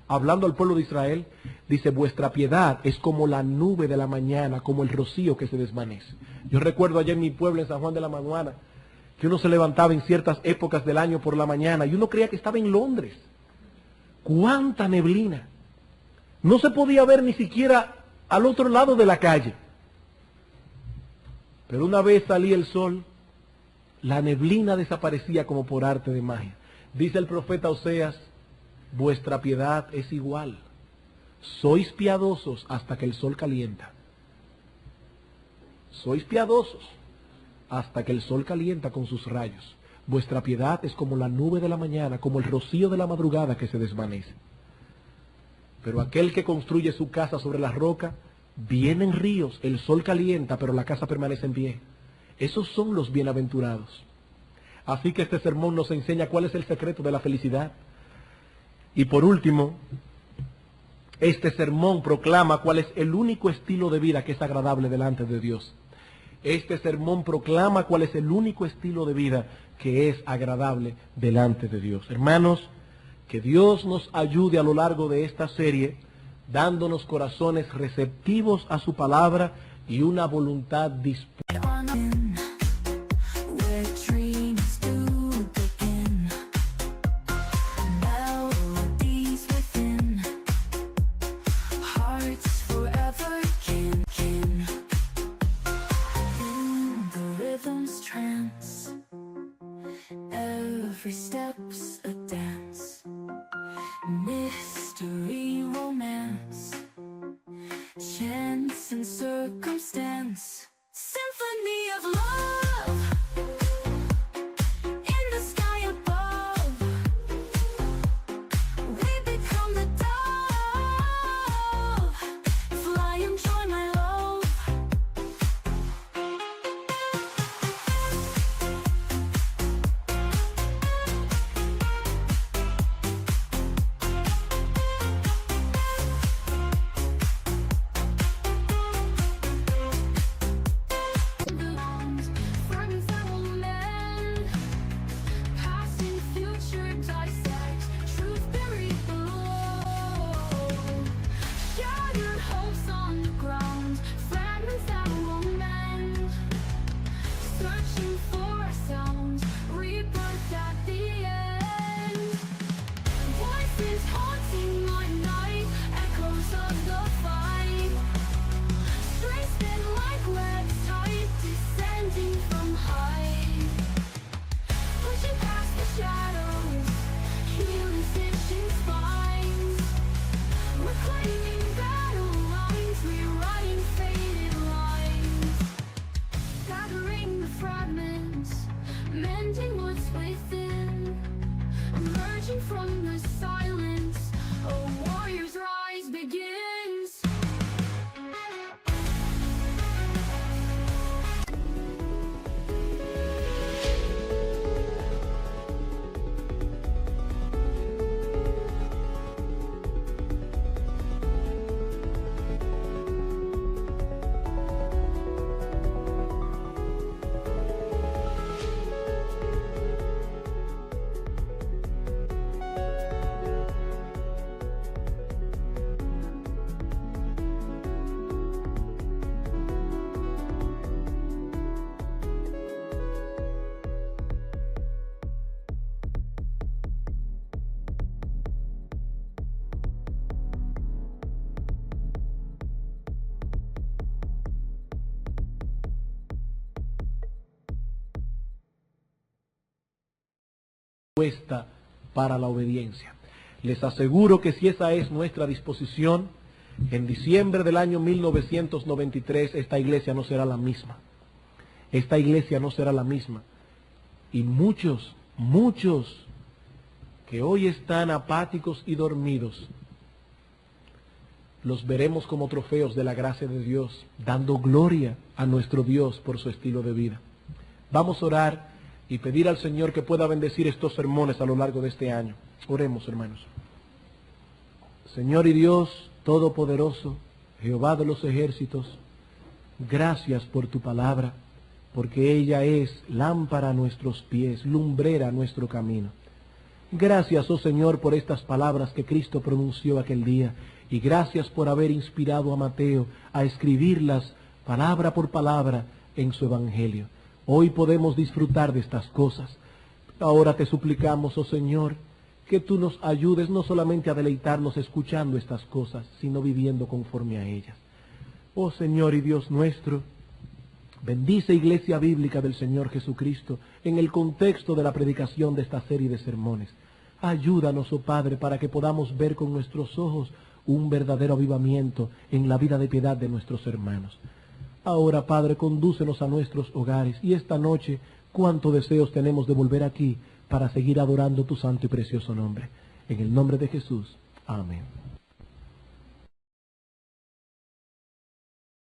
Hablando al pueblo de Israel, dice, vuestra piedad es como la nube de la mañana, como el rocío que se desvanece. Yo recuerdo allá en mi pueblo, en San Juan de la Maguana, que uno se levantaba en ciertas épocas del año por la mañana y uno creía que estaba en Londres. ¡Cuánta neblina! No se podía ver ni siquiera al otro lado de la calle. Pero una vez salía el sol, la neblina desaparecía como por arte de magia. Dice el profeta Oseas, vuestra piedad es igual. Sois piadosos hasta que el sol calienta. Sois piadosos hasta que el sol calienta con sus rayos. Vuestra piedad es como la nube de la mañana, como el rocío de la madrugada que se desvanece. Pero aquel que construye su casa sobre la roca, vienen ríos, el sol calienta, pero la casa permanece en pie. Esos son los bienaventurados. Así que este sermón nos enseña cuál es el secreto de la felicidad. Y por último, este sermón proclama cuál es el único estilo de vida que es agradable delante de Dios. Este sermón proclama cuál es el único estilo de vida que es agradable delante de Dios. Hermanos, que Dios nos ayude a lo largo de esta serie, dándonos corazones receptivos a su palabra y una voluntad dispuesta. Every step's a dance, mystery, romance, chance and circumstance, symphony of love, in the sky above, we become the dove, fly and join my love. From the silence, a warrior's rise begins. dispuesta para la obediencia. Les aseguro que si esa es nuestra disposición, en diciembre del año 1993 esta iglesia no será la misma. Esta iglesia no será la misma. Y muchos que hoy están apáticos y dormidos, los veremos como trofeos de la gracia de Dios, dando gloria a nuestro Dios por su estilo de vida. Vamos a orar y pedir al Señor que pueda bendecir estos sermones a lo largo de este año. Oremos, hermanos. Señor y Dios Todopoderoso, Jehová de los ejércitos, gracias por tu palabra, porque ella es lámpara a nuestros pies, lumbrera a nuestro camino. Gracias, oh Señor, por estas palabras que Cristo pronunció aquel día, y gracias por haber inspirado a Mateo a escribirlas palabra por palabra en su evangelio. Hoy podemos disfrutar de estas cosas. Ahora te suplicamos, oh Señor, que tú nos ayudes no solamente a deleitarnos escuchando estas cosas, sino viviendo conforme a ellas. Oh Señor y Dios nuestro, bendice Iglesia Bíblica del Señor Jesucristo en el contexto de la predicación de esta serie de sermones. Ayúdanos, oh Padre, para que podamos ver con nuestros ojos un verdadero avivamiento en la vida de piedad de nuestros hermanos. Ahora, Padre, condúcenos a nuestros hogares, y esta noche cuántos deseos tenemos de volver aquí para seguir adorando tu santo y precioso nombre. En el nombre de Jesús. Amén.